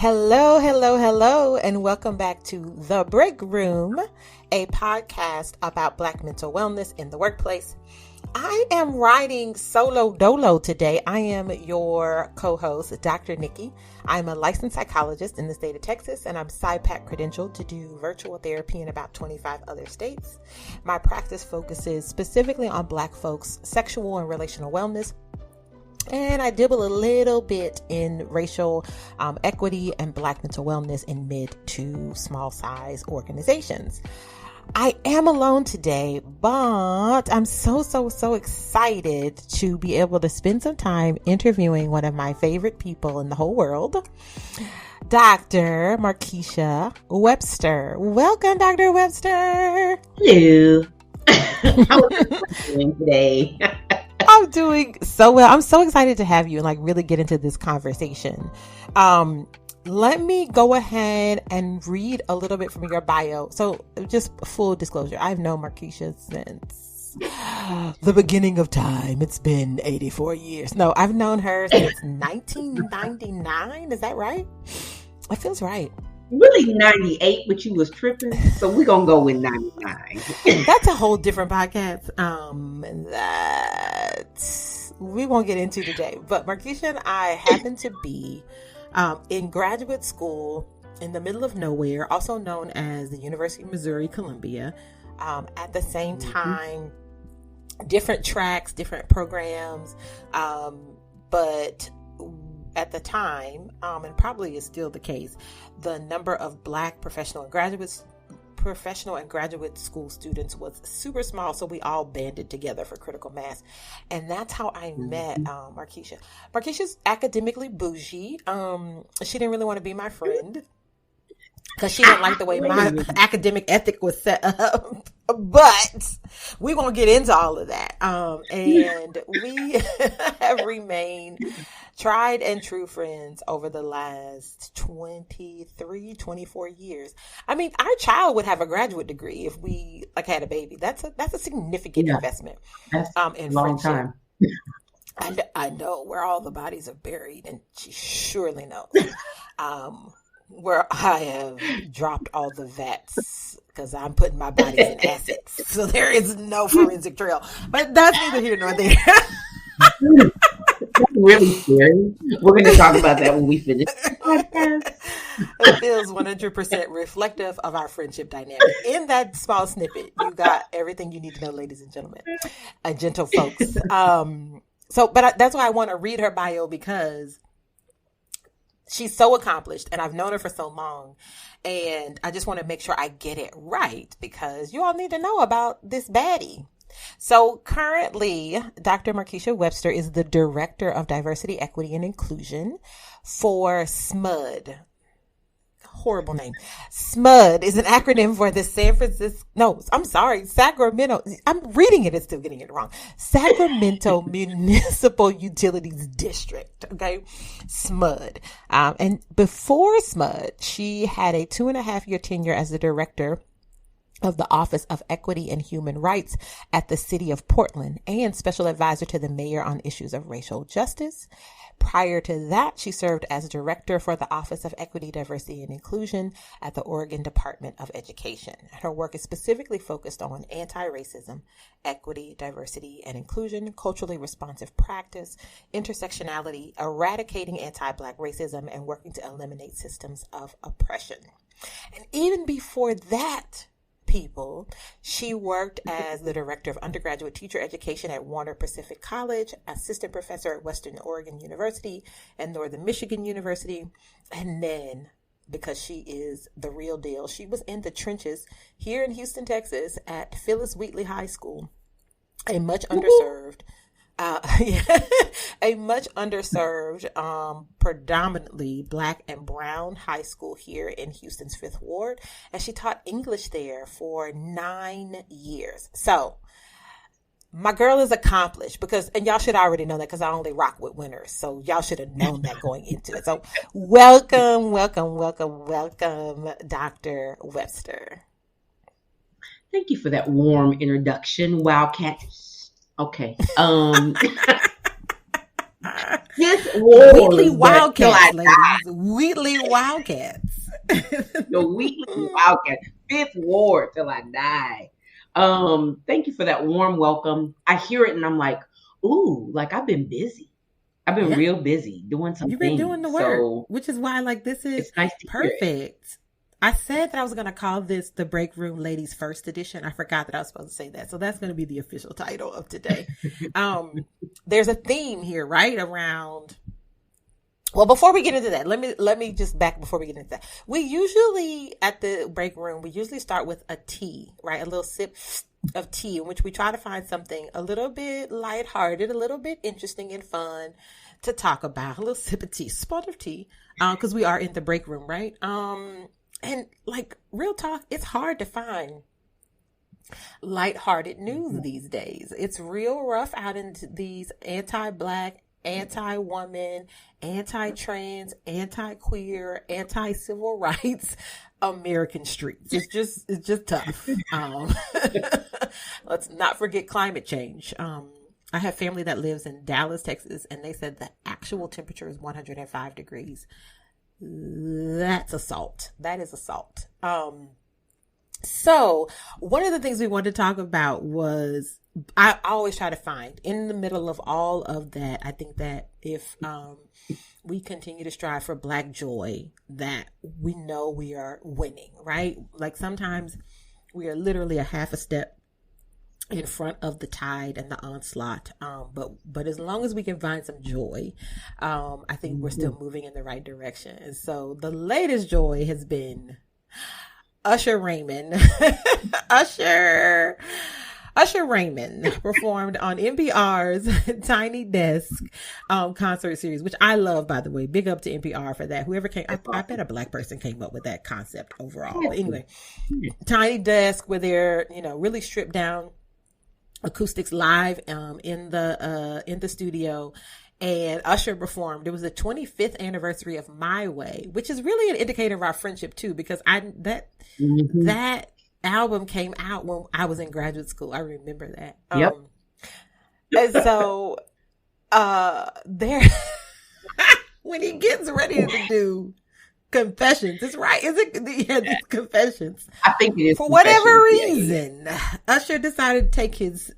Hello, hello, hello, and welcome back to The Break Room, a podcast about Black mental wellness in the workplace. I am riding solo dolo today. I am your co-host, Dr. Nikki. I'm a licensed psychologist in the state of Texas, and I'm SciPac credentialed to do virtual therapy in about 25 other states. My practice focuses specifically on Black folks' sexual and relational wellness. And I dabble a little bit in racial equity and Black mental wellness in mid to small size organizations. I am alone today, but I'm so excited to be able to spend some time interviewing one of my favorite people in the whole world, Dr. Markisha Webster. Welcome, Dr. Webster. Hello. How are you doing today? I'm doing so well. I'm so excited to have you and really get into this conversation. Let me go ahead and read a little bit from your bio. So just full disclosure, I've known Markisha since the beginning of time. It's been 84 years. No, I've known her since 1999. Is that right? That feels right. Really 98, but you was tripping. So we're going to go with 99. That's a whole different podcast that we won't get into today. But Markisha and I happen to be in graduate school in the middle of nowhere, also known as the University of Missouri, Columbia. At the same time, different tracks, different programs, but at the time, and probably is still the case, the number of Black professional and graduate school students was super small, so we all banded together for critical mass. And that's how I met Markisha. Markisha's academically bougie. She didn't really want to be my friend because she didn't like the way my academic ethic was set up. But we won't get into all of that. And we have remained tried and true friends over the last 24 years. I mean, our child would have a graduate degree if we had a baby. That's a significant investment. That's in a long friendship. time. I know where all the bodies are buried, and she surely knows where I have dropped all the vets because I'm putting my bodies in assets. So there is no forensic trail. But that's neither here nor there. That's really scary. We're going to talk about that when we finish the podcast. It feels 100% reflective of our friendship dynamic. In that small snippet, you got everything you need to know, ladies and gentlemen, gentle folks. But that's why I want to read her bio, because she's so accomplished and I've known her for so long. And I just want to make sure I get it right, because you all need to know about this baddie. So currently, Dr. Markisha Webster is the Director of Diversity, Equity, and Inclusion for SMUD. Horrible name. SMUD is an acronym for the Sacramento. I'm reading it and still getting it wrong. Sacramento Municipal Utilities District. Okay. SMUD. And before SMUD, she had a 2.5-year tenure as the director of the Office of Equity and Human Rights at the City of Portland and special advisor to the mayor on issues of racial justice. Prior to that, she served as director for the Office of Equity, Diversity, and Inclusion at the Oregon Department of Education. Her work is specifically focused on anti-racism, equity, diversity, and inclusion, culturally responsive practice, intersectionality, eradicating anti-Black racism, and working to eliminate systems of oppression. And even before that, people, she worked as the director of undergraduate teacher education at Warner Pacific College, assistant professor at Western Oregon University and Northern Michigan University. And then, because she is the real deal, she was in the trenches here in Houston, Texas at Phyllis Wheatley High School, a much underserved predominantly Black and brown high school here in Houston's 5th Ward. And she taught English there for 9 years. So my girl is accomplished and y'all should already know that because I only rock with winners. So y'all should have known that going into it. So welcome, Dr. Webster. Thank you for that warm introduction, Wildcat. Okay. Fifth Ward. Wheatley Wildcats, ladies. Wheatley Wildcats. The Wheatley Wildcats. Fifth Ward till I die. Thank you for that warm welcome. I hear it and I'm like, ooh, like I've been busy. I've been real busy doing some You've been things. doing the work, which is why like this is nice perfect. I said that I was going to call this the Break Room Ladies First Edition. I forgot that I was supposed to say that. So that's going to be the official title of today. There's a theme here, right? Around, well, before we get into that, let me just back before we get into that. We usually, at the break room, we usually start with a tea, right? A little sip of tea in which we try to find something a little bit lighthearted, a little bit interesting and fun to talk about. A little sip of tea, spot of tea, because we are in the break room, right? And like real talk, it's hard to find lighthearted news these days. It's real rough out in these anti-Black, anti-woman, anti-trans, anti-queer, anti-civil rights American streets. It's just tough. Let's not forget climate change. I have family that lives in Dallas, Texas, and they said the actual temperature is 105 degrees. That's assault. That is assault. So one of the things we wanted to talk about was, I always try to find in the middle of all of that. I think that if we continue to strive for Black joy, that we know we are winning, right? Like sometimes we are literally a half a step in front of the tide and the onslaught. But as long as we can find some joy, I think we're still moving in the right direction. And so the latest joy has been Usher Raymond. Usher Raymond performed on NPR's Tiny Desk concert series, which I love, by the way. Big up to NPR for that. Whoever came, I bet a Black person came up with that concept overall. But anyway, Tiny Desk, where they're, really stripped down acoustics live in the studio, and Usher performed. It was the 25th anniversary of My Way, which is really an indicator of our friendship too, because that album came out when I was in graduate school. I remember that. Yep. And so there when he gets ready to do Confessions, it's right. Is it? Yeah, it's Confessions. I think it is. For whatever reason, Usher decided to take his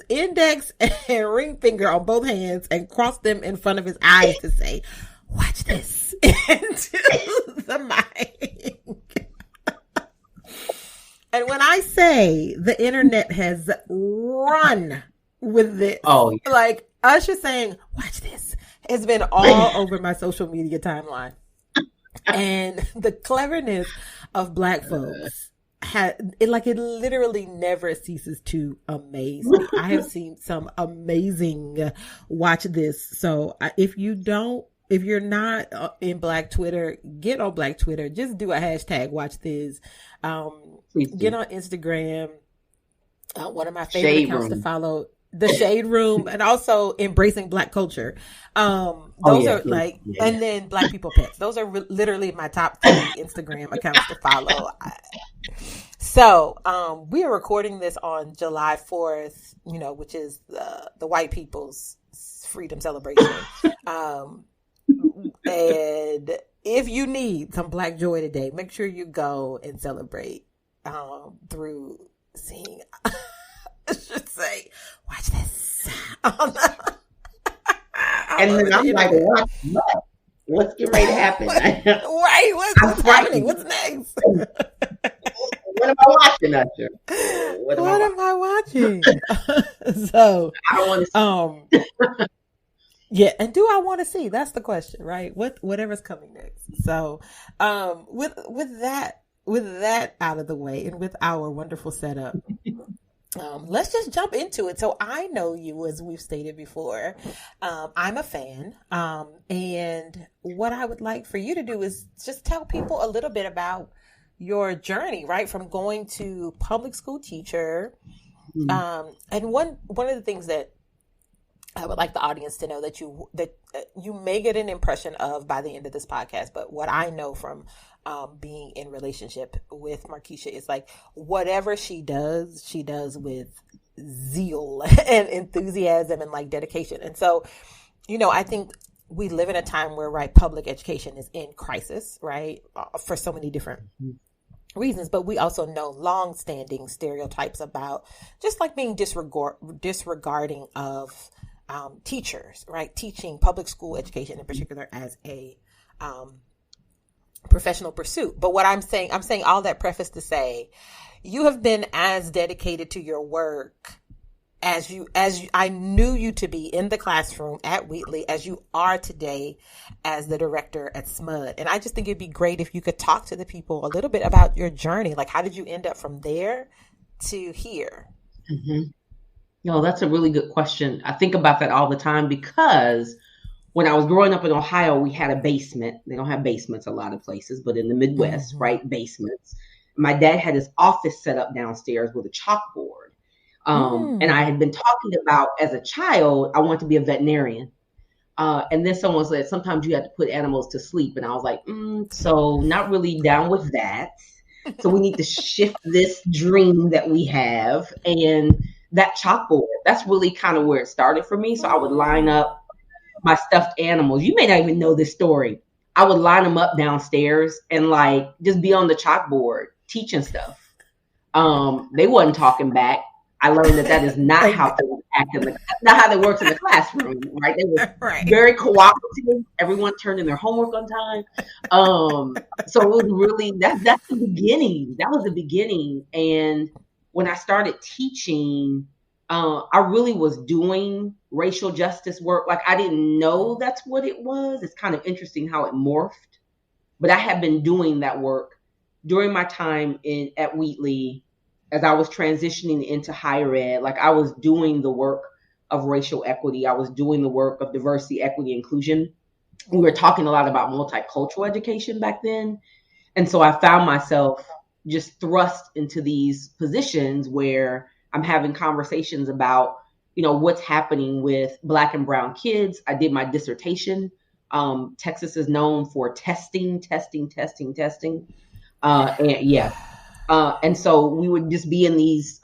index and ring finger on both hands and cross them in front of his eyes to say, "Watch this," into the mic. And when I say the internet has run with this, like Usher saying, "Watch this," has been all over my social media timeline. And the cleverness of Black folks it literally never ceases to amaze me. I have seen some amazing watch this. So if you're not in Black Twitter, get on Black Twitter. Just do a hashtag watch this. Get on Instagram. One of my favorite accounts to follow, the Shade Room, and also Embracing Black Culture. Those are and then Black People Pets. Those are literally my top 3 Instagram accounts to follow. So we are recording this on July 4th, which is the white people's freedom celebration. And if you need some Black joy today, make sure you go and celebrate through seeing. I should say, watch this. And then I'm like, what's getting ready to happen? Right, what's happening? What's next? What am I watching, Usher? What am I watching? So I don't want to see. Yeah, and do I want to see? That's the question, right? Whatever's coming next. So with that out of the way, and with our wonderful setup, let's just jump into it. So I know you, as we've stated before. I'm a fan. And what I would like for you to do is just tell people a little bit about your journey, right? From going to public school teacher. And one of the things that I would like the audience to know that you may get an impression of by the end of this podcast, but what I know from being in relationship with Markisha is like whatever she does with zeal and enthusiasm and like dedication. And so I think we live in a time where, right, public education is in crisis, right, for so many different reasons. But we also know long-standing stereotypes about just like being disregarding of teachers, right? Teaching public school education in particular as a professional pursuit. But what I'm saying all that preface to say, you have been as dedicated to your work as I knew you to be in the classroom at Wheatley as you are today as the director at SMUD. And I just think it'd be great if you could talk to the people a little bit about your journey. Like, how did you end up from there to here? Mm-hmm. No, that's a really good question. I think about that all the time because when I was growing up in Ohio, we had a basement. They don't have basements a lot of places, but in the Midwest, right? Basements. My dad had his office set up downstairs with a chalkboard. And I had been talking about as a child, I wanted to be a veterinarian. And then someone said, sometimes you have to put animals to sleep. And I was like, so not really down with that. So we need to shift this dream that we have. And that chalkboard, that's really kind of where it started for me. So I would line up my stuffed animals. You may not even know this story. I would line them up downstairs and like just be on the chalkboard teaching stuff. They wasn't talking back. I learned that is not how they act not how they work in the classroom, right? They were very cooperative. Everyone turned in their homework on time. So it was really that's the beginning. That was the beginning. And when I started teaching, I really was doing racial justice work. Like I didn't know that's what it was. It's kind of interesting how it morphed, but I had been doing that work during my time at Wheatley. As I was transitioning into higher ed, like I was doing the work of racial equity. I was doing the work of diversity, equity, inclusion. We were talking a lot about multicultural education back then. And so I found myself just thrust into these positions where I'm having conversations about, what's happening with Black and brown kids. I did my dissertation. Texas is known for testing. And so we would just be in these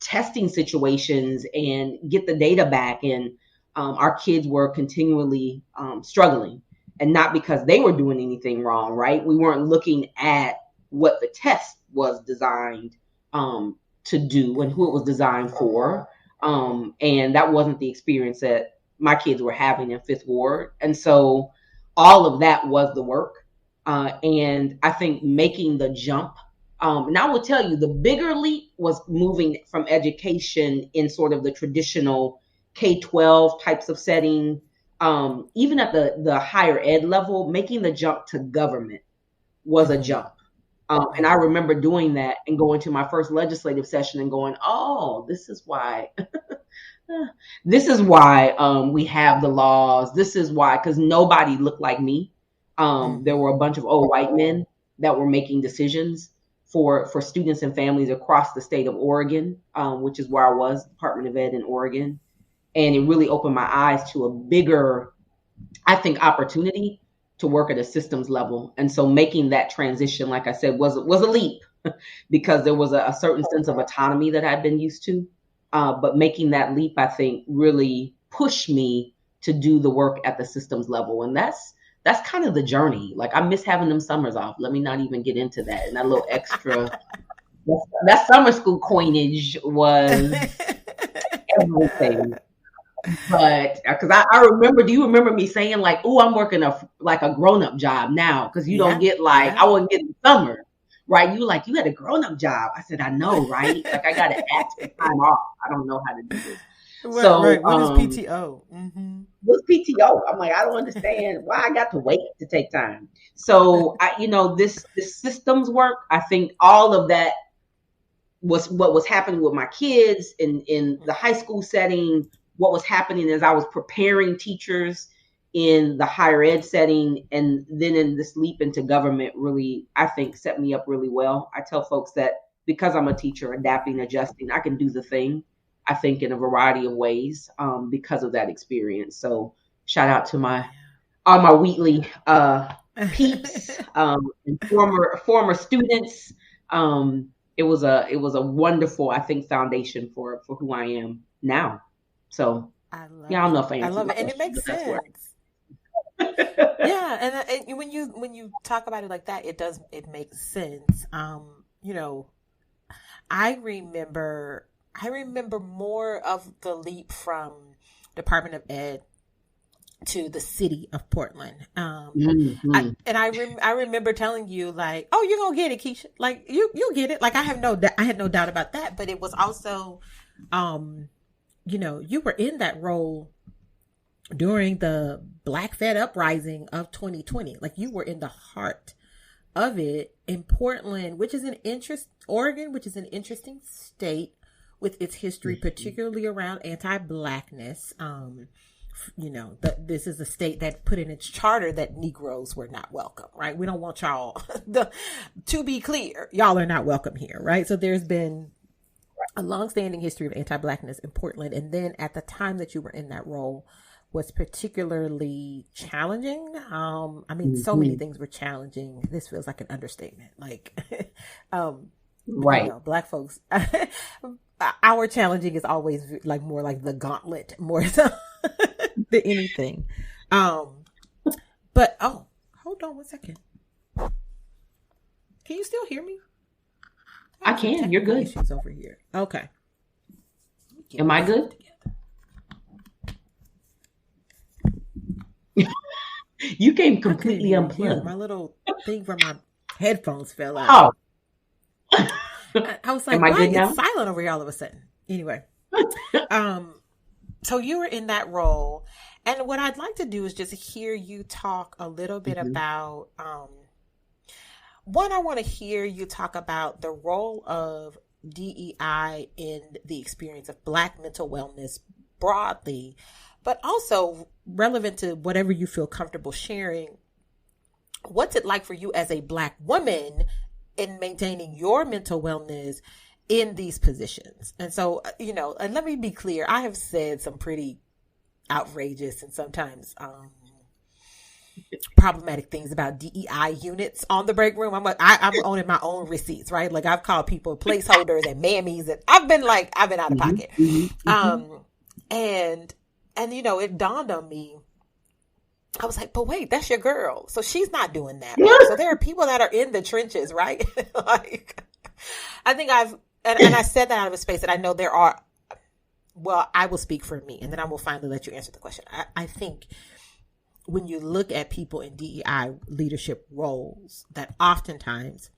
testing situations and get the data back. And our kids were continually struggling, and not because they were doing anything wrong, right? We weren't looking at what the test was designed to do and who it was designed for. And that wasn't the experience that my kids were having in Fifth Ward. And so all of that was the work. And I think making the jump, and I will tell you, the bigger leap was moving from education in sort of the traditional K-12 types of setting, even at the higher ed level, making the jump to government was a jump. And I remember doing that and going to my first legislative session and going, oh, this is why. We have the laws. This is why, because nobody looked like me. There were a bunch of old white men that were making decisions for students and families across the state of Oregon, which is where I was, Department of Ed in Oregon. And it really opened my eyes to a bigger, I think, opportunity to work at a systems level. And so making that transition, like I said, was a leap because there was a certain sense of autonomy that I'd been used to. But making that leap, I think, really pushed me to do the work at the systems level. And that's kind of the journey. Like I miss having them summers off. Let me not even get into that. And that little extra, that summer school coinage was everything. But because I remember, do you remember me saying like, oh, I'm working a grown-up job now? Because you don't get I wasn't getting summer, right? You had a grown-up job. I said, I know, right? Like I got to ask for time off. I don't know how to do this. Right. What is PTO? What's PTO? I'm like, I don't understand why I got to wait to take time. So this systems work, I think all of that was what was happening with my kids in the high school setting. What was happening as I was preparing teachers in the higher ed setting, and then in this leap into government really, I think, set me up really well. I tell folks that because I'm a teacher, adapting, adjusting, I can do the thing, I think, in a variety of ways because of that experience. So shout out to all my Wheatley peeps and former students. It was a wonderful, I think, foundation for who I am now. So I love Yeah, I don't know it. if I I answered love the it. And it question, makes but that's where. sense. Yeah. And when you talk about it like that, it makes sense. You know, I remember, I remember more of the leap from Department of Ed to the city of Portland. Mm-hmm. I remember telling you like, oh, you're gonna get it, Keisha. Like you'll get it. Like I had no doubt about that. But it was also, um, you know, you were in that role during the Black Fed uprising of 2020. Like you were in the heart of it in Portland, which is Oregon, which is an interesting state with its history, particularly around anti-blackness. You know, this is a state that put in its charter that Negroes were not welcome, right? We don't want y'all. To be clear, y'all are not welcome here, right? So there's been a longstanding history of anti-blackness in Portland, and then at the time that you were in that role was particularly challenging. I mean, so many things were challenging. This feels like an understatement. Like, Right. you know, Black folks, our challenging is always like more like the gauntlet more so than anything. But hold on one second. Can you still hear me? I can. You're good. Issues over here. Okay. Am I good? You came completely unplugged. My little thing from my headphones fell out. Oh. I was like, Am I why good it's now? silent over here all of a sudden? Anyway. So you were in that role. And what I'd like to do is just hear you talk a little bit about, one, I want to hear you talk about the role of DEI in the experience of Black mental wellness broadly, but also relevant to whatever you feel comfortable sharing. What's it like for you as a Black woman in maintaining your mental wellness in these positions? And so, you know, and let me be clear, I have said some pretty outrageous and sometimes problematic things about DEI units on the break room. I'm owning my own receipts, right? Like I've called people placeholders and mammies, and I've been out of pocket. And you know, it dawned on me. I was like, but wait, that's your girl. So she's not doing that. Right? So there are people that are in the trenches, right? Like, I think and I said that out of a space that I know there are. Well, I will speak for me, and then I will finally let you answer the question. I think when you look at people in DEI leadership roles, that oftentimes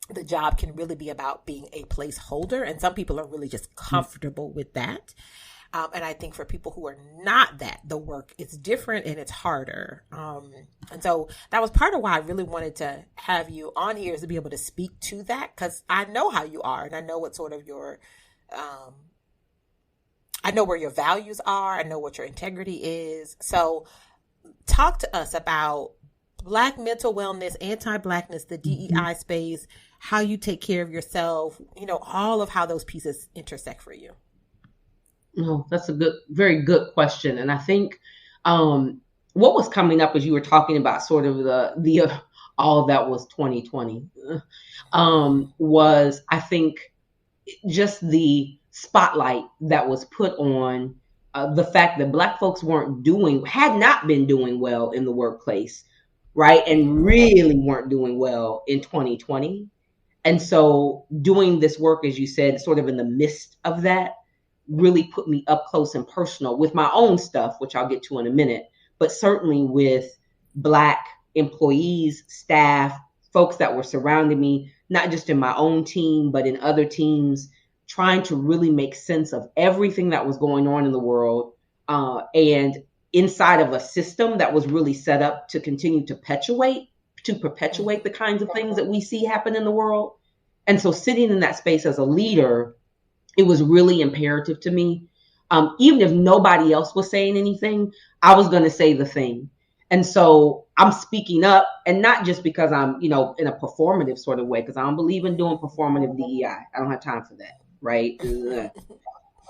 the job can really be about being a placeholder, and some people are really just comfortable with that. And I think for people who are not that, the work is different and it's harder. And so that was part of why I really wanted to have you on here, is to be able to speak to that, because I know how you are, and I know what sort of your, I know where your values are. I know what your integrity is. So talk to us about Black mental wellness, anti-Blackness, the DEI space, how you take care of yourself, you know, all of how those pieces intersect for you. Oh, that's a very good question. And I think what was coming up as you were talking about sort of the all of that was 2020 was, I think, just the spotlight that was put on the fact that Black folks had not been doing well in the workplace, right? And really weren't doing well in 2020. And so doing this work, as you said, sort of in the midst of that, really put me up close and personal with my own stuff, which I'll get to in a minute, but certainly with Black employees, staff, folks that were surrounding me, not just in my own team, but in other teams, trying to really make sense of everything that was going on in the world, and inside of a system that was really set up to continue to perpetuate the kinds of things that we see happen in the world. And so sitting in that space as a leader, it was really imperative to me. Even if nobody else was saying anything, I was going to say the thing. And so I'm speaking up, and not just because I'm, you know, in a performative sort of way, because I don't believe in doing performative DEI. I don't have time for that, right?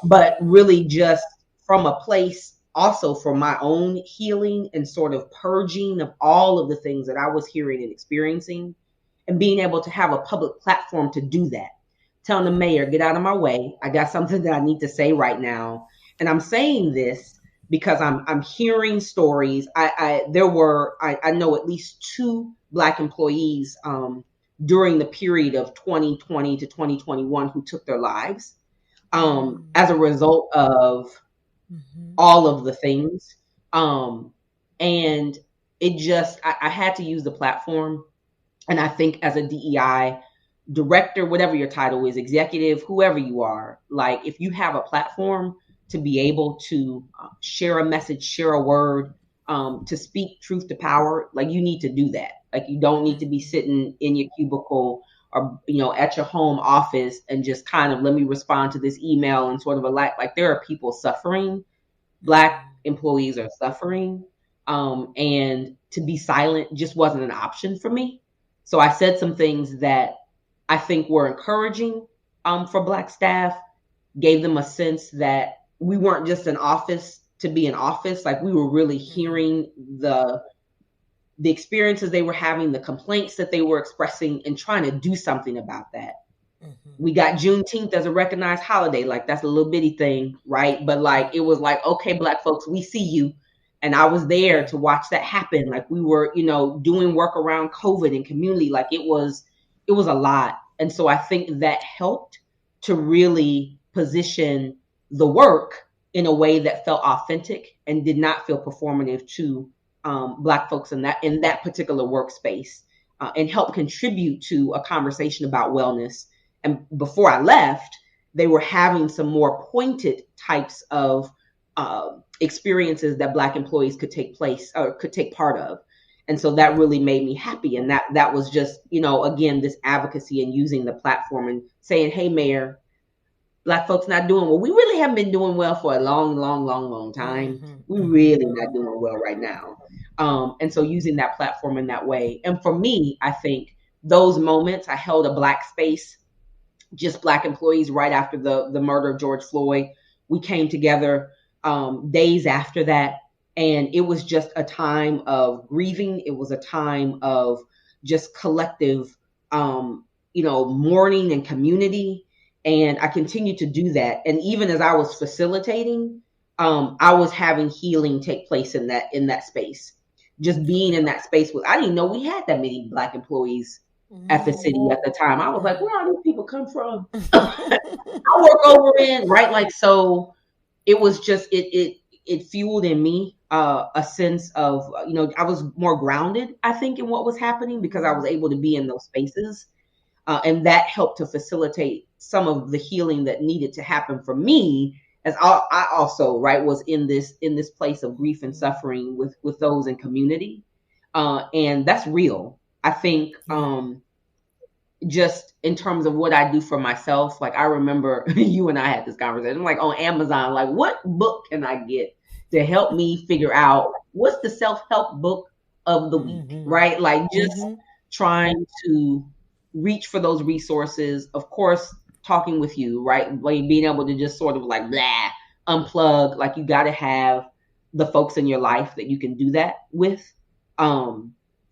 But really just from a place also for my own healing and sort of purging of all of the things that I was hearing and experiencing, and being able to have a public platform to do that. Telling the mayor, get out of my way. I got something that I need to say right now. And I'm saying this because I'm hearing stories. I know at least two Black employees during the period of 2020 to 2021 who took their lives as a result of all of the things. And it just, I had to use the platform. And I think as a DEI director, whatever your title is, executive, whoever you are, like if you have a platform to be able to share a message, share a word, to speak truth to power, like you need to do that. Like you don't need to be sitting in your cubicle or, at your home office and just kind of let me respond to this email and sort of like there are people suffering. Black employees are suffering. And to be silent just wasn't an option for me. So I said some things that I think were encouraging for Black staff, gave them a sense that we weren't just an office to be an office. Like we were really hearing the experiences they were having, the complaints that they were expressing, and trying to do something about that. We got Juneteenth as a recognized holiday. Like that's a little bitty thing, right? But like it was like, okay, Black folks, we see you. And I was there to watch that happen. Like we were, doing work around COVID and community. Like it was a lot. And so I think that helped to really position the work in a way that felt authentic and did not feel performative to Black folks in that particular workspace, and help contribute to a conversation about wellness. And before I left, they were having some more pointed types of experiences that Black employees could take part of. And so that really made me happy. And that was just, again, this advocacy and using the platform and saying, hey, Mayor, Black folks not doing well. We really haven't been doing well for a long, long, long, long time. We really not doing well right now. And so using that platform in that way. And for me, I think those moments, I held a Black space, just Black employees right after the murder of George Floyd. We came together days after that. And it was just a time of grieving. It was a time of just collective, mourning and community. And I continued to do that. And even as I was facilitating, I was having healing take place in that space. Just being in that space I didn't know we had that many Black employees at the city at the time. I was like, where are these people come from? I work over in, right? Like, so it was just, it fueled in me a sense of, I was more grounded, I think, in what was happening because I was able to be in those spaces. And that helped to facilitate some of the healing that needed to happen for me, as I also, right, was in this place of grief and suffering with those in community. And that's real. I think just in terms of what I do for myself, like I remember you and I had this conversation, like on Amazon, like what book can I get to help me figure out what's the self-help book of the week, right? Like just trying to reach for those resources. Of course, talking with you, right? Like being able to just sort of like blah, unplug. Like you got to have the folks in your life that you can do that with,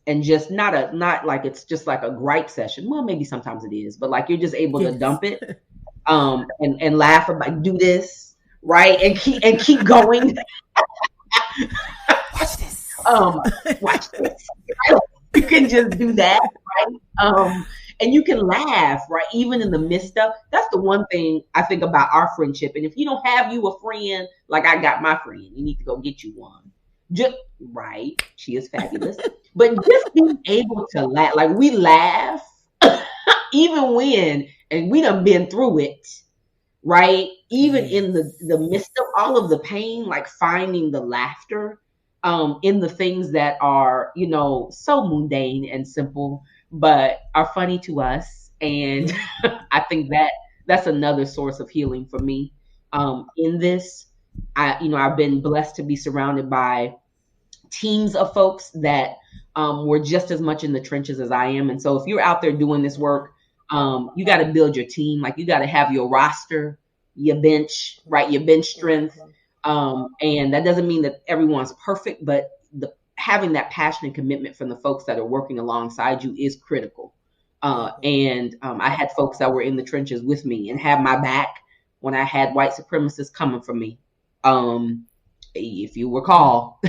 and just not like it's just like a gripe session. Well, maybe sometimes it is, but like you're just able to dump it, and laugh about do this, right, and keep going. Watch this. Watch this. You can just do that, right? And you can laugh, right? Even in the midst of, that's the one thing I think about our friendship. And if you don't have you a friend, like I got my friend, you need to go get you one. Just right. She is fabulous. But just being able to laugh, like we laugh, even when, and we done been through it, right? Even in the midst of all of the pain, like finding the laughter in the things that are, so mundane and simple, but are funny to us. And I think that's another source of healing for me. In this, I've been blessed to be surrounded by teams of folks that were just as much in the trenches as I am. And so if you're out there doing this work, you got to build your team. Like you got to have your roster, your bench, right? Your bench strength. And that doesn't mean that everyone's perfect, but having that passion and commitment from the folks that are working alongside you is critical. And I had folks that were in the trenches with me and had my back when I had white supremacists coming for me. if you recall.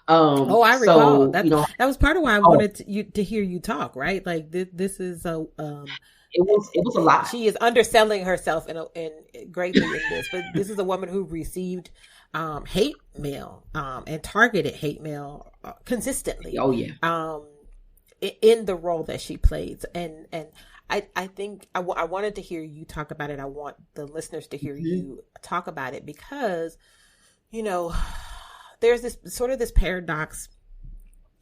Oh, I recall. So, That was part of why I wanted to hear you talk, right? Like this is a it was a lot. She is underselling herself in greatly in this, but this is a woman who received hate mail and targeted hate mail consistently. Oh yeah. In the role that she plays, and I think I wanted to hear you talk about it. I want the listeners to hear you talk about it because, there's this paradox,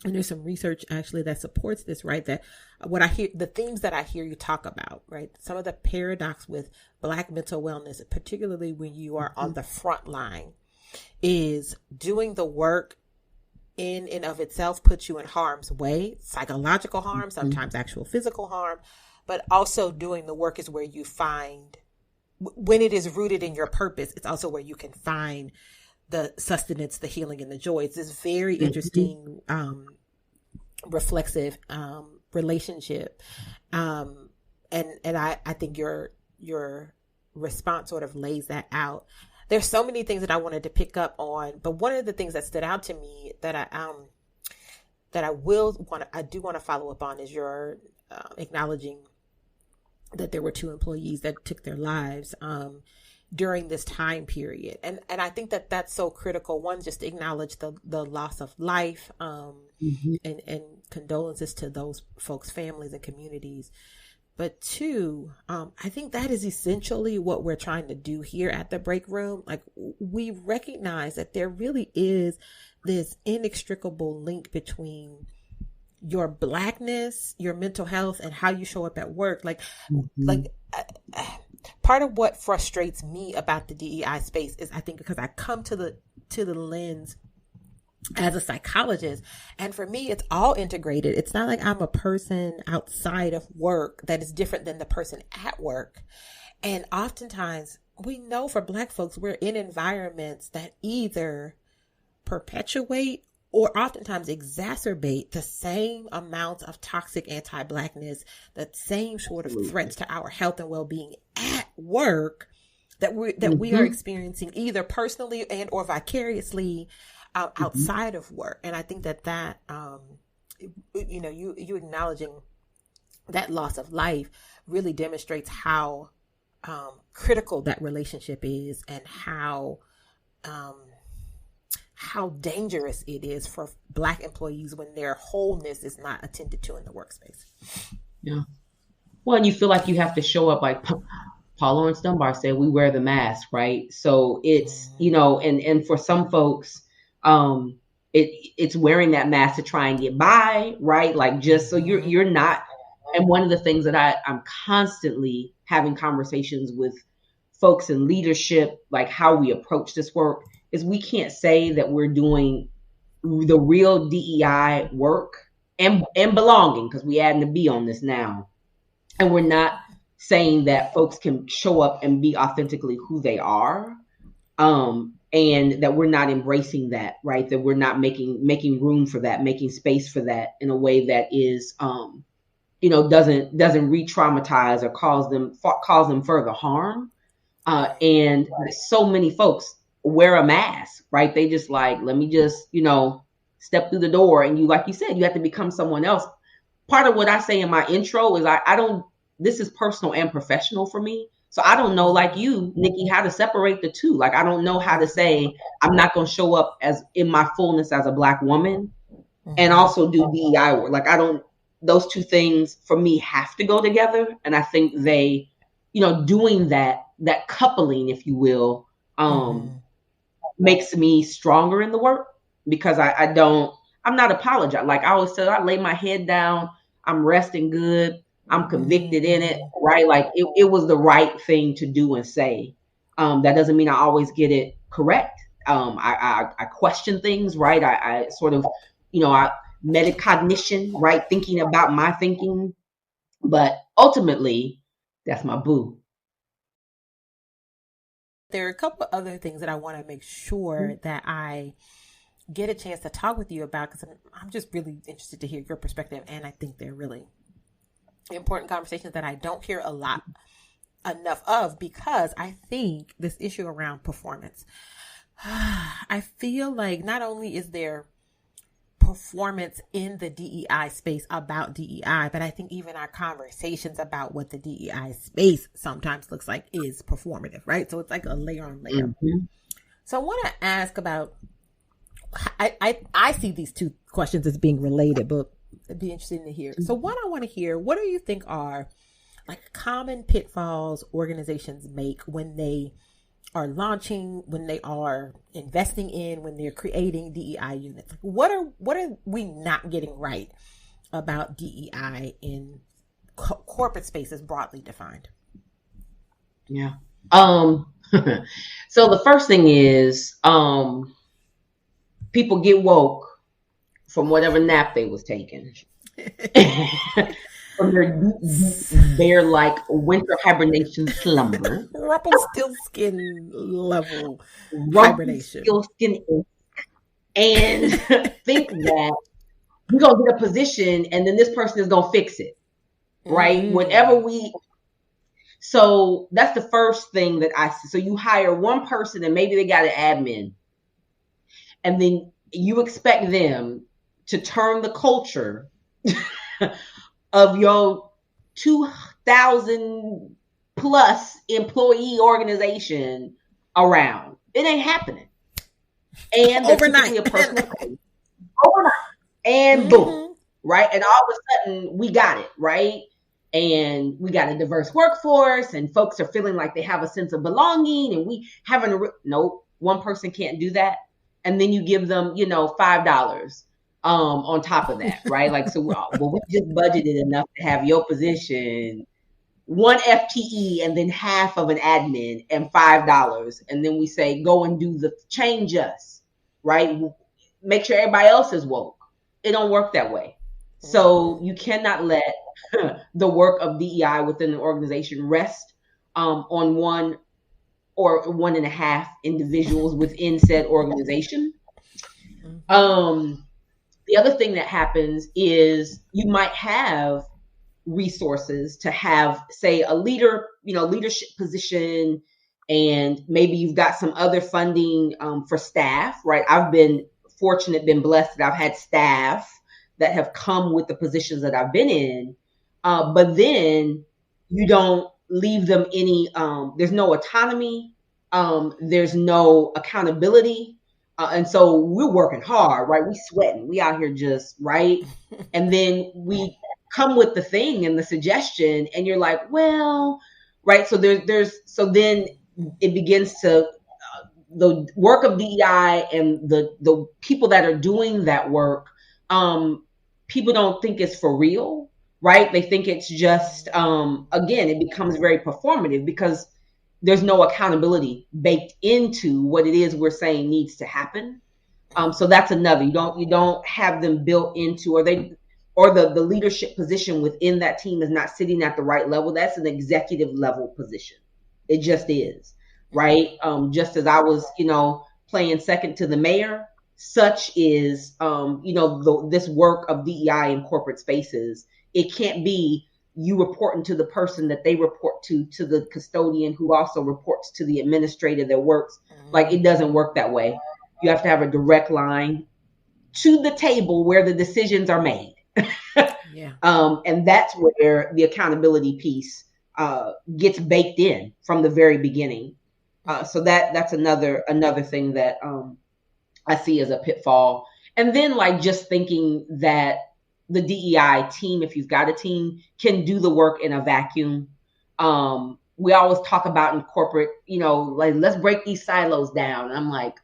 and there's some research actually that supports this, right? That what I hear, the themes that I hear you talk about, right? Some of the paradox with Black mental wellness, particularly when you are on the front line, is doing the work in and of itself puts you in harm's way, psychological harm, sometimes actual physical harm, but also doing the work is where you find, when it is rooted in your purpose, it's also where you can find the sustenance, the healing, and the joy. It's this very interesting, reflexive relationship. And I think your response sort of lays that out. There's so many things that I wanted to pick up on, but one of the things that stood out to me that I do want to follow up on is your acknowledging that there were 2 employees that took their lives during this time period. And I think that that's so critical. One, just to acknowledge the loss of life and condolences to those folks' families and communities. But 2, I think that is essentially what we're trying to do here at the Break Room. Like, we recognize that there really is this inextricable link between your Blackness, your mental health, and how you show up at work. Part of what frustrates me about the DEI space is, I think, because I come to the lens as a psychologist, and for me, it's all integrated. It's not like I'm a person outside of work that is different than the person at work. And oftentimes, we know for Black folks, we're in environments that either perpetuate or oftentimes exacerbate the same amount of toxic anti-Blackness, the same sort of threats to our health and well-being at work that we are experiencing either personally and or vicariously outside of work. And I think that you acknowledging that loss of life really demonstrates how critical that relationship is, and how dangerous it is for Black employees when their wholeness is not attended to in the workspace. Yeah. Well, and you feel like you have to show up, like Paul Laurence Dunbar said, we wear the mask, right? So it's, and for some folks, it's wearing that mask to try and get by, right? Like, just so you're not. And one of the things that I'm constantly having conversations with folks in leadership, like how we approach this work, is we can't say that we're doing the real DEI work and belonging, because we adding the B on this now. And we're not saying that folks can show up and be authentically who they are. And that we're not embracing that, right? That we're not making room for that, making space for that in a way that is, doesn't re-traumatize or cause them further harm. And so many folks wear a mask, right? They just like, let me just, step through the door. And like you said, you have to become someone else. Part of what I say in my intro is this is personal and professional for me. So I don't know, like you, Nikki, how to separate the two. Like, I don't know how to say, I'm not going to show up as in my fullness as a Black woman and also do DEI work. Like, those two things for me have to go together. And I think they, doing that coupling, if you will, makes me stronger in the work, because I'm not apologizing. Like I always say, I lay my head down, I'm resting good, I'm convicted in it, right? Like it was the right thing to do and say. That doesn't mean I always get it correct. I question things, right? I sort of, I metacognition, right? Thinking about my thinking, but ultimately that's my boo. There are a couple of other things that I want to make sure that I get a chance to talk with you about, because I'm just really interested to hear your perspective. And I think they're really important conversations that I don't hear enough of, because I think this issue around performance, I feel like not only is there performance in the DEI space about DEI, but I think even our conversations about what the DEI space sometimes looks like is performative, right? So it's like a layer on layer. Mm-hmm. So I want to ask about, I see these two questions as being related, but it'd be interesting to hear. So one, I want to hear, what do you think are like common pitfalls organizations make when they are launching, when they are investing in, when they're creating DEI units? What are we not getting right about DEI in corporate spaces broadly defined? Yeah. So the first thing is, people get woke from whatever nap they was taking. From their like winter hibernation slumber. Rumpelstiltskin level hibernation. Rumpelstiltskin, and think that we're going to get a position and then this person is going to fix it. Right? Mm. So that's the first thing that I see. So you hire one person and maybe they got an admin. And then you expect them to turn the culture of your 2,000 plus employee organization around. It ain't happening. And overnight. A person overnight. And boom. Right? And all of a sudden we got it, right? And we got a diverse workforce and folks are feeling like they have a sense of belonging and we having nope, one person can't do that. And then you give them, $5 on top of that, right? Like, so, well, we just budgeted enough to have your position, one FTE, and then half of an admin and $5. And then we say, go and do the change us, right? Make sure everybody else is woke. It don't work that way. So you cannot let the work of DEI within the organization rest on one or 1.5 individuals within said organization. The other thing that happens is you might have resources to have, say, a leadership position, and maybe you've got some other funding for staff, right? I've been fortunate, been blessed that I've had staff that have come with the positions that I've been in, but then you don't leave them any, there's no autonomy, there's no accountability. And so we're working hard, right? We sweating, we out here just, right? And then we come with the thing and the suggestion and you're like, well, right? So so then it begins to, the work of DEI and the people that are doing that work, people don't think it's for real, right? They think it's just, again, it becomes very performative because there's no accountability baked into what it is we're saying needs to happen. So that's another. You don't have them built into, or the leadership position within that team is not sitting at the right level. That's an executive level position. It just is, right? Just as I was, playing second to the mayor, such is, this work of DEI in corporate spaces. It can't be you reporting to the person that they report to the custodian who also reports to the administrator that works. Like, it doesn't work that way. You have to have a direct line to the table where the decisions are made. Yeah. And that's where the accountability piece gets baked in from the very beginning. So that's another thing that I see as a pitfall. And then, like, just thinking that the DEI team, if you've got a team, can do the work in a vacuum. We always talk about in corporate, like, let's break these silos down. And I'm like,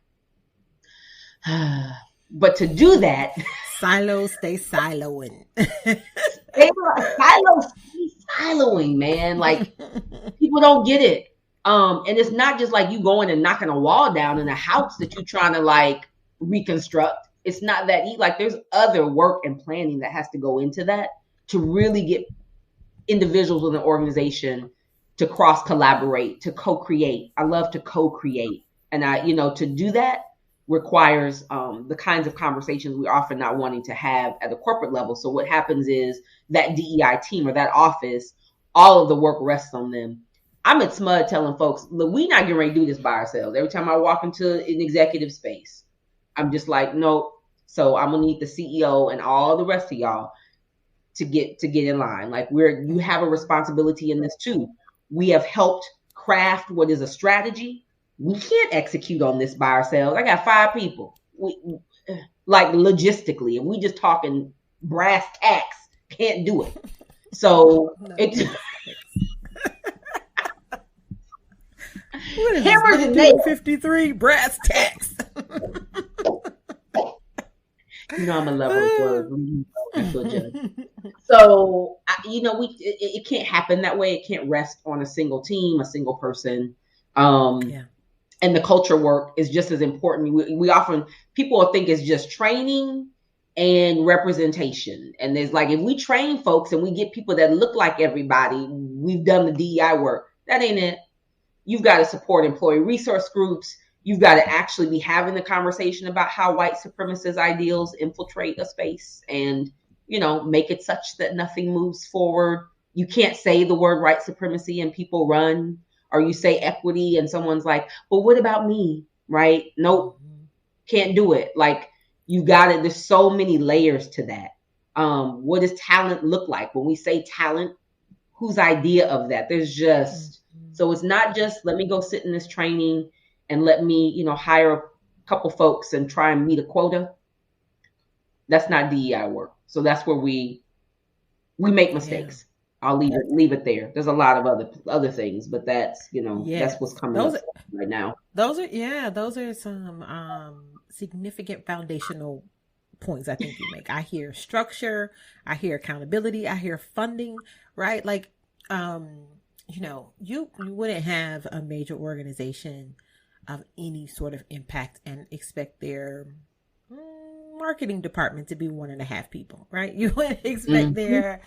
but to do that, silos stay siloing. Silos stay siloing, man. Like, people don't get it. And it's not just like you going and knocking a wall down in a house that you're trying to like reconstruct. It's not that easy. Like, there's other work and planning that has to go into that to really get individuals in the organization to cross collaborate, to co-create. I love to co-create. And to do that requires the kinds of conversations we're often not wanting to have at the corporate level. So what happens is that DEI team or that office, all of the work rests on them. I'm at SMUD telling folks, look, we not getting ready to do this by ourselves. Every time I walk into an executive space, I'm just like, nope. So I'm gonna need the CEO and all the rest of y'all to get in line. Like you have a responsibility in this too. We have helped craft what is a strategy. We can't execute on this by ourselves. I got 5 people. Like logistically, and we just talking brass tacks, can't do it. So it's what is hammers and nails. 53 brass tacks. You know I'm a lover of words. So it can't happen that way. It can't rest on a single team, a single person. And the culture work is just as important. We often, people think it's just training and representation. And there's like, if we train folks and we get people that look like everybody, we've done the DEI work. That ain't it. You've got to support employee resource groups. You've got to actually be having the conversation about how white supremacist ideals infiltrate a space and, make it such that nothing moves forward. You can't say the word white supremacy and people run. Or you say equity and someone's like, but what about me? Right? Nope. Can't do it. Like you got it. There's so many layers to that. What does talent look like? When we say talent, whose idea of that? There's just, so it's not just let me go sit in this training and let me, hire a couple folks and try and meet a quota. That's not DEI work. So that's where we make mistakes. Yeah. I'll leave it there. There's a lot of other things, but that's, that's what's coming up right now. Those are some significant foundational points I think you make. I hear structure, I hear accountability, I hear funding, right? Like, you wouldn't have a major organization of any sort of impact and expect their marketing department to be 1.5 people, right? You wouldn't expect their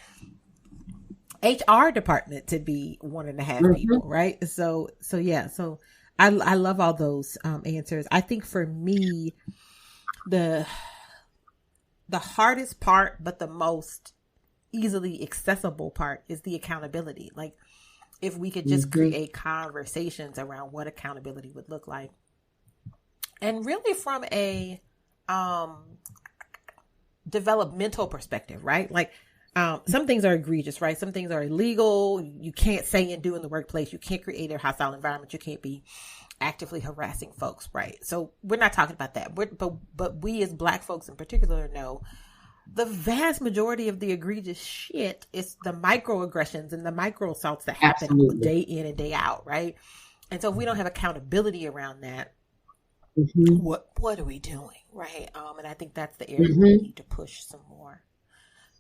HR department to be 1.5 people, right? So I love all those answers. I think for me, the hardest part, but the most easily accessible part is the accountability. Like if we could just create conversations around what accountability would look like. And really from a developmental perspective, right? Like some things are egregious, right? Some things are illegal. You can't say and do in the workplace. You can't create a hostile environment. You can't be actively harassing folks, right? So we're not talking about that. But we as Black folks in particular know the vast majority of the egregious shit is the microaggressions and the micro assaults that happen day in and day out, right? And so if we don't have accountability around that, what are we doing, right? And I think that's the area we need to push some more.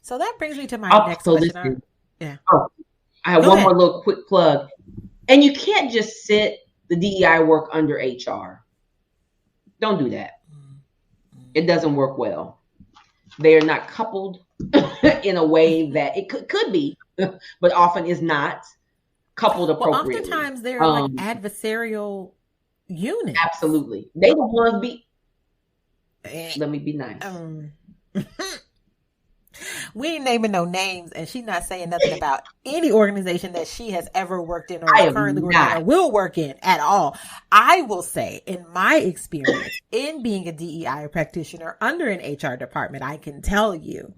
So that brings me to my next question. I have one more little quick plug. And you can't just sit the DEI work under HR. Don't do that. It doesn't work well. They are not coupled in a way that it could be, but often is not coupled appropriately. Well, oftentimes they're like adversarial units. Absolutely. They the ones let me be nice. We ain't naming no names, and she's not saying nothing about any organization that she has ever worked in or is currently working in or will work in at all. I will say, in my experience in being a DEI practitioner under an HR department, I can tell you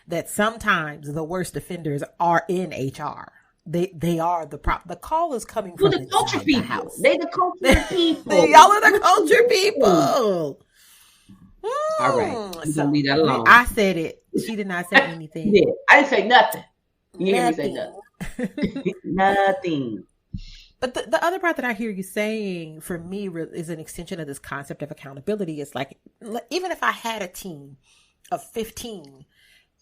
that sometimes the worst offenders are in HR. They are the problem. The call is coming from the culture people. The house. They the culture people. Y'all are the culture people. All right. So leave that alone. I said it. She did not say anything. Yeah. I didn't say nothing. You hear me say nothing. Nothing. But the other part that I hear you saying for me is an extension of this concept of accountability. It's like, even if I had a team of 15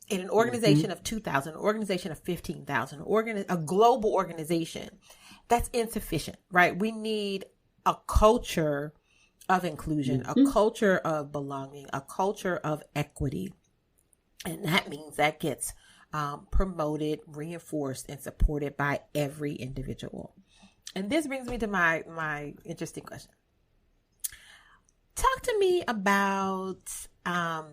in an organization of 2,000, an organization of 15,000, a global organization, that's insufficient, right? We need a culture of inclusion, a culture of belonging, a culture of equity. And that means that gets promoted, reinforced, and supported by every individual. And this brings me to my interesting question. Talk to me about allies.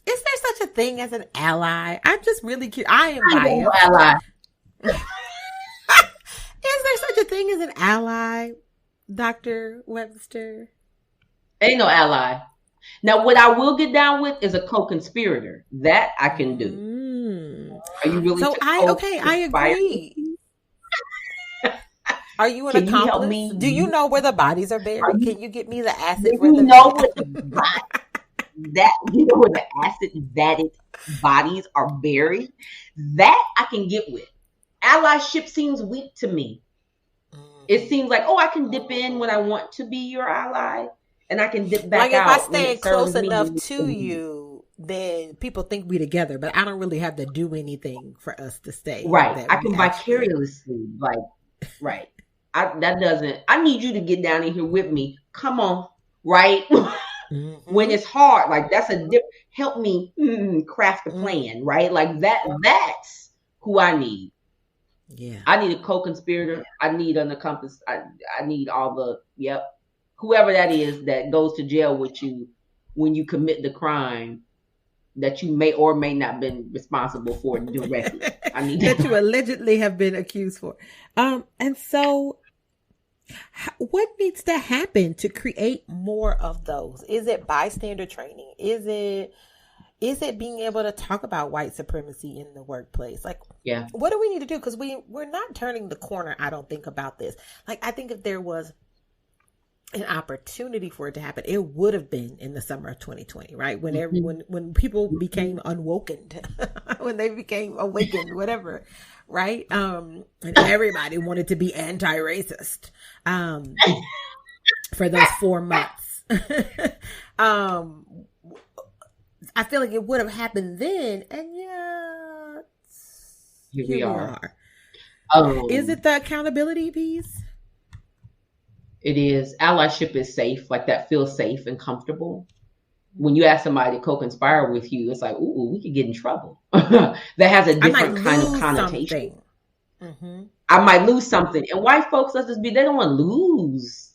Is there such a thing as an ally? I'm just really curious. I am biased. Ally. thing as an ally, Dr. Webster? Ain't no ally. Now, what I will get down with is a co-conspirator. That I can do. Are you really? So I agree. Are you an accomplice? Help me? Do you know where the bodies are buried? Can you get me the acid? You know where the acid-vatted bodies are buried? That I can get with. Allyship seems weak to me. It seems like, I can dip in when I want to be your ally, and I can dip back out. Like if I stay close enough to you, then people think we together, but I don't really have to do anything for us to stay. Right. I can vicariously, right. I need you to get down in here with me. Come on. Right. When it's hard, help me craft a plan. Right. Like that's who I need. Yeah. I need a co-conspirator. I need an accomplice. I need all whoever that is that goes to jail with you when you commit the crime that you may or may not been responsible for directly. I need that you allegedly have been accused for. And so what needs to happen to create more of those? Is it bystander training? Is it being able to talk about white supremacy in the workplace? What do we need to do? Because we're not turning the corner, I don't think, about this. I think if there was an opportunity for it to happen, it would have been in the summer of 2020, right? When people became unwokened, when they became awakened, whatever, right? And everybody wanted to be anti-racist for those 4 months. I feel like it would have happened then, and here we are. Is it the accountability piece? It is. Allyship is safe, that feels safe and comfortable. When you ask somebody to co-conspire with you, it's like, ooh, we could get in trouble. That has a different kind of connotation. I might lose something. And white folks, they don't want to lose.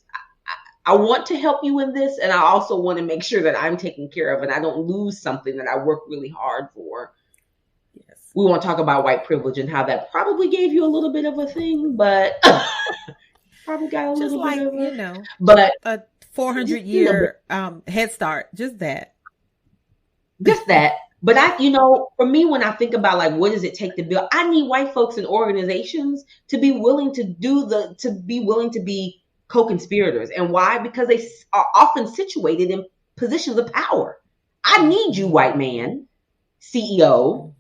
I want to help you in this, and I also want to make sure that I'm taken care of and I don't lose something that I work really hard for. Yes. We want to talk about white privilege and how that probably gave you a little bit of a thing, but probably got a little bit of a, but a 400-year head start, just that. But for me, when I think about what does it take to build, I need white folks in organizations to be willing to be co-conspirators. And why? Because they are often situated in positions of power. I need you, white man, CEO,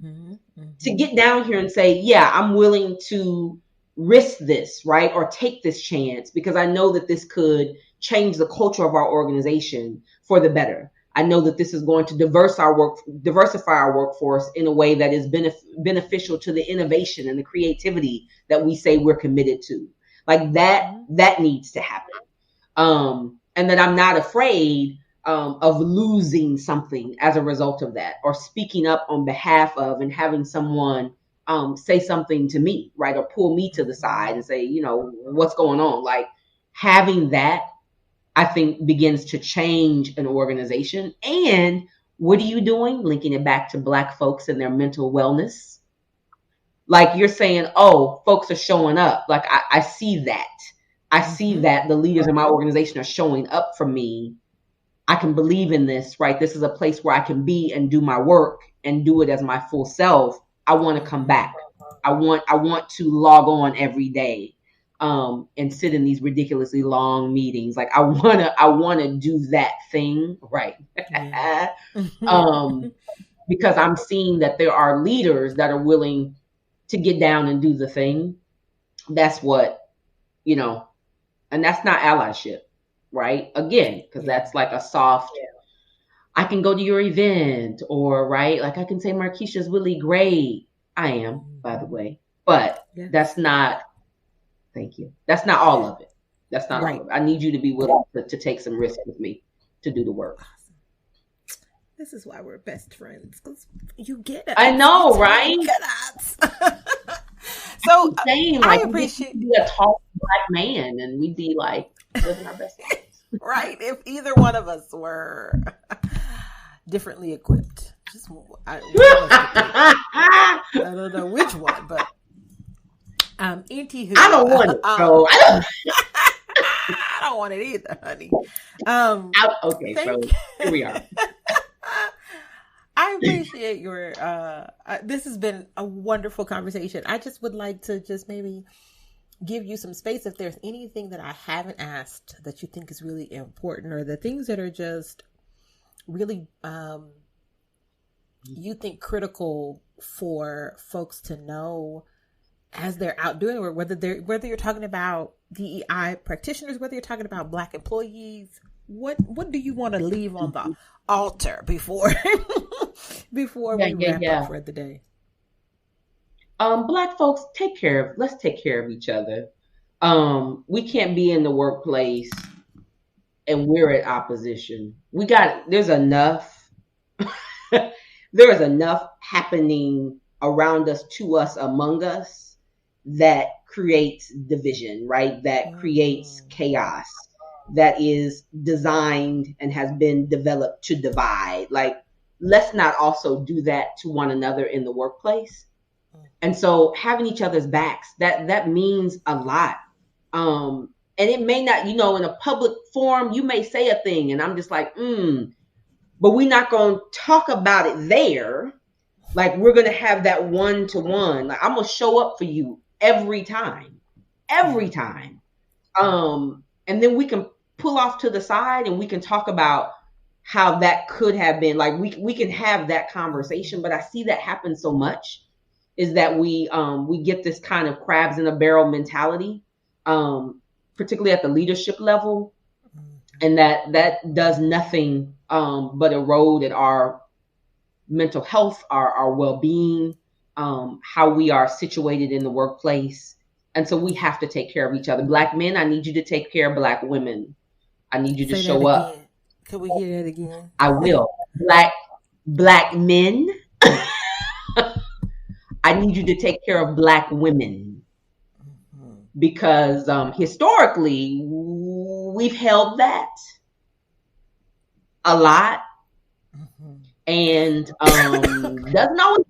to get down here and say, yeah, I'm willing to risk this, right? Or take this chance because I know that this could change the culture of our organization for the better. I know that this is going to diversify our workforce in a way that is beneficial to the innovation and the creativity that we say we're committed to. That needs to happen. And that I'm not afraid of losing something as a result of that, or speaking up on behalf of and having someone say something to me, right? Or pull me to the side and say, what's going on? Having that, I think, begins to change an organization. And what are you doing? Linking it back to Black folks and their mental wellness. You're saying, folks are showing up. I see that. I see that the leaders in my organization are showing up for me. I can believe in this, right? This is a place where I can be and do my work and do it as my full self. I want to come back. I want to log on every day and sit in these ridiculously long meetings. I want to do that thing, right? Because I'm seeing that there are leaders that are willing to get down and do the thing. That's what, and that's not allyship, right? Again, because that's a soft, I can go to your event, or right, I can say Markisha's really great. I am, by the way, but that's not, thank you. That's not all of it. That's not all of it. I need you to be willing to take some risk with me to do the work. This is why we're best friends, because you get it. I know, right? So I appreciate be a tall Black man, and we'd be living our best lives. Right? If either one of us were differently equipped, I don't know which one, but Anywho, I don't want it. So I don't want it either, honey. Okay, so here we are. I appreciate your, this has been a wonderful conversation. I just would like to just maybe give you some space if there's anything that I haven't asked that you think is really important, or the things that are just really, you think critical for folks to know as they're out doing, or whether you're talking about DEI practitioners, whether you're talking about Black employees, what do you want to leave on the altar before we wrap up for the day? Black folks, let's take care of each other. We can't be in the workplace and we're at opposition. There's enough there is enough happening around us, to us, among us, that creates division, right? That creates chaos, that is designed and has been developed to divide. Like, let's not also do that to one another in the workplace. And so having each other's backs, that means a lot. And it may not, in a public forum, you may say a thing and I'm just like, but we're not going to talk about it there. Like, we're going to have that one-to-one. Like, I'm going to show up for you every time. And then we can pull off to the side and we can talk about how that could have been. Like, we can have that conversation, but I see that happen so much, is that we get this kind of crabs in a barrel mentality, particularly at the leadership level. And that does nothing but erode at our mental health, our well-being, how we are situated in the workplace. And so we have to take care of each other. Black men, I need you to take care of Black women. I need you to show up. Can we hear that again? I will. Black men, I need you to take care of Black women. Because historically, we've held that a lot. And doesn't always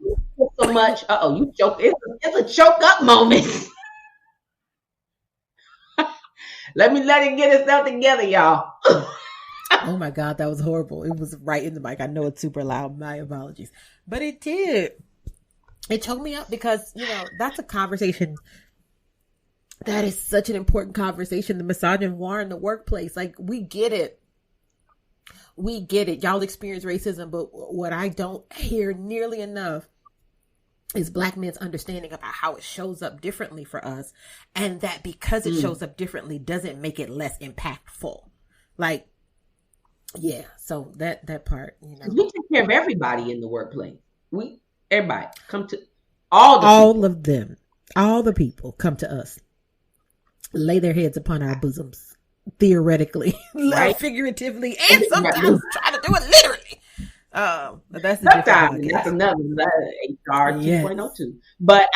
so much. You choke. It's a choke up moment. Let it get itself together, y'all. Oh my God, that was horrible. It was right in the mic. I know it's super loud. My apologies. But it did. It choked me up because, that's a conversation that is such an important conversation. The misogynoir in the workplace. Like, we get it. Y'all experience racism, but what I don't hear nearly enough is Black men's understanding about how it shows up differently for us, and that because it shows up differently doesn't make it less impactful. Like, yeah, so that part, we take care of everybody in the workplace. Everybody come to all of them, all the people come to us, lay their heads upon our bosoms, theoretically, right? Figuratively, and sometimes try to do it literally. But that's sometimes that's another HR 2.02. But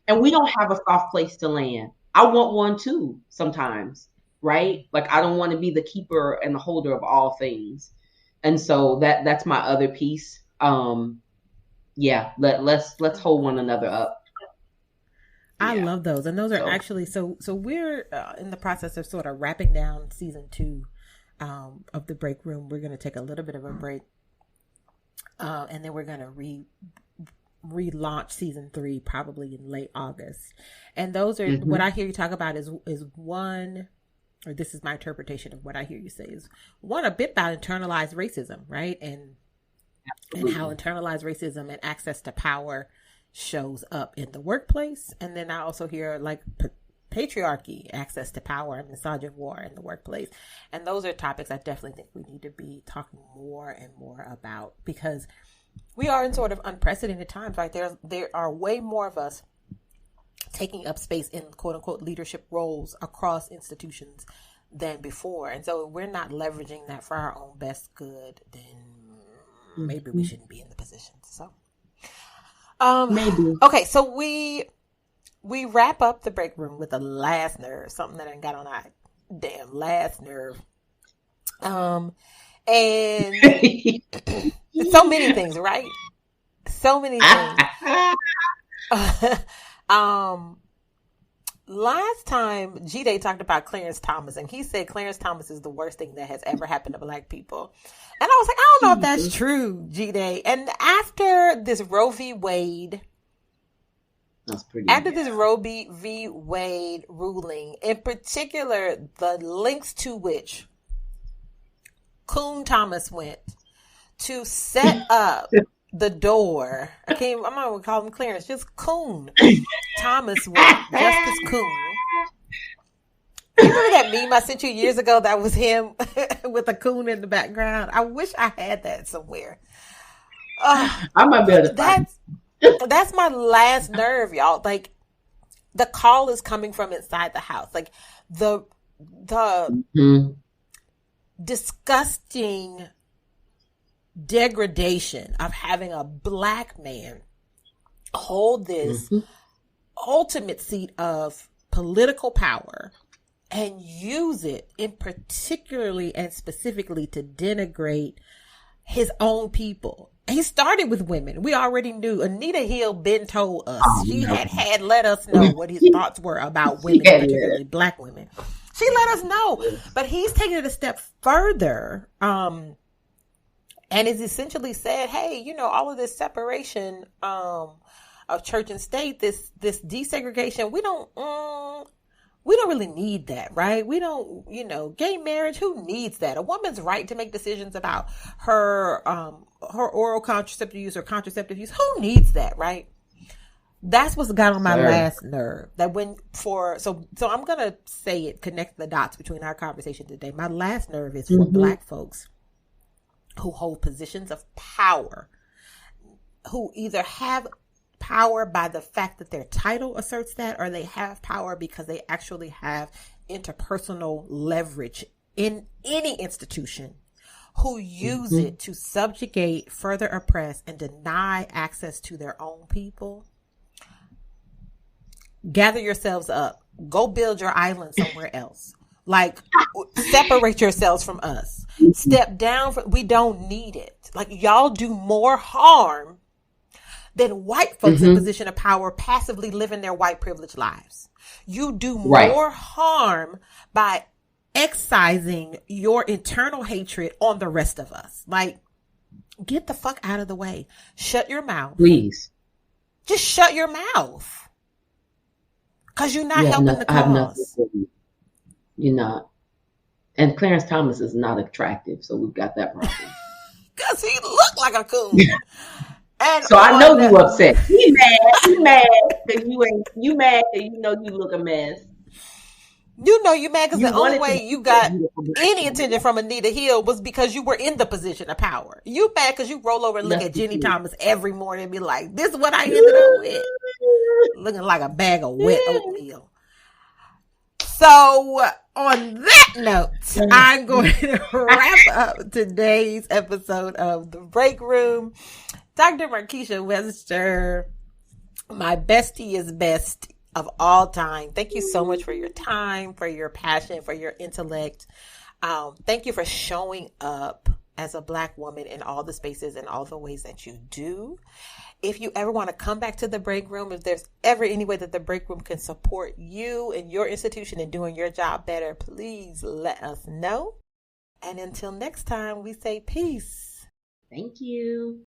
and we don't have a soft place to land. I want one too sometimes, right? Like, I don't want to be the keeper and the holder of all things. And so that's my other piece. Let's hold one another up. I love those. And those are actually, so we're in the process of sort of wrapping down season 2 of the break room. We're going to take a little bit of a break. And then we're going to relaunch season 3 probably in late August. And those are what I hear you talk about is one, or this is my interpretation of what I hear you say, is one, a bit about internalized racism, right? And how internalized racism and access to power shows up in the workplace. And then I also hear like patriarchy, access to power, and misogynoir in the workplace. And those are topics I definitely think we need to be talking more and more about, because we are in sort of unprecedented times, right? There are way more of us taking up space in quote unquote leadership roles across institutions than before. And so if we're not leveraging that for our own best good, then maybe we shouldn't be in the positions. So maybe. Okay, so we wrap up the break room with the last nerve, something that I got on our damn last nerve. And so many things, right? So many things. Last time G-Day talked about Clarence Thomas, and he said Clarence Thomas is the worst thing that has ever happened to Black people. And I was like, I don't know if that's true, G-Day. And after this Roe v. Wade, this Roe v. Wade ruling, in particular, the lengths to which Coon Thomas went to set up the door. I'm not going to call him Clarence, just Coon Thomas went, Justice Coon. You remember that meme I sent you years ago that was him with a coon in the background? I wish I had that somewhere. I might be able to That's my last nerve, y'all. Like, the call is coming from inside the house. Like, the disgusting degradation of having a Black man hold this ultimate seat of political power and use it in particularly and specifically to denigrate his own people. He started with women. We already knew. Anita Hill been told us. She had let us know what his thoughts were about women, particularly Black women. She let us know. But he's taken it a step further. And it's essentially said, hey, all of this separation of church and state, this desegregation, we don't really need that, right? We don't, gay marriage, who needs that? A woman's right to make decisions about her oral contraceptive use or contraceptive use. Who needs that, right? That's what's got on my last nerve. That so I'm going to say it, connect the dots between our conversation today. My last nerve is for Black folks who hold positions of power, who either have power by the fact that their title asserts that, or they have power because they actually have interpersonal leverage in any institution, who use it to subjugate, further oppress, and deny access to their own people. Gather yourselves up. Go build your island somewhere else. Like, separate yourselves from us. Step down. We don't need it. Like, y'all do more harm than white folks in position of power passively living their white privileged lives. You do more harm by excising your internal hatred on the rest of us. Like, get the fuck out of the way. Shut your mouth. Please. Just shut your mouth. Because you're not helping the cause. You're not. And Clarence Thomas is not attractive, so we've got that problem. Because he looked like a coon. And so I know you upset. You mad because you mad because you look a mess. You mad because the only way you got any attention from Anita Hill was because you were in the position of power. You mad because you roll over and look at Jenny Thomas every morning and be like, this is what I ended up with. Looking like a bag of wet oatmeal. So on that note, I'm going to wrap up today's episode of The Break Room. Dr. Markisha Webster, my bestie is best of all time. Thank you so much for your time, for your passion, for your intellect. Thank you for showing up as a Black woman in all the spaces and all the ways that you do. If you ever want to come back to the break room, if there's ever any way that the break room can support you and your institution in doing your job better, please let us know. And until next time, we say peace. Thank you.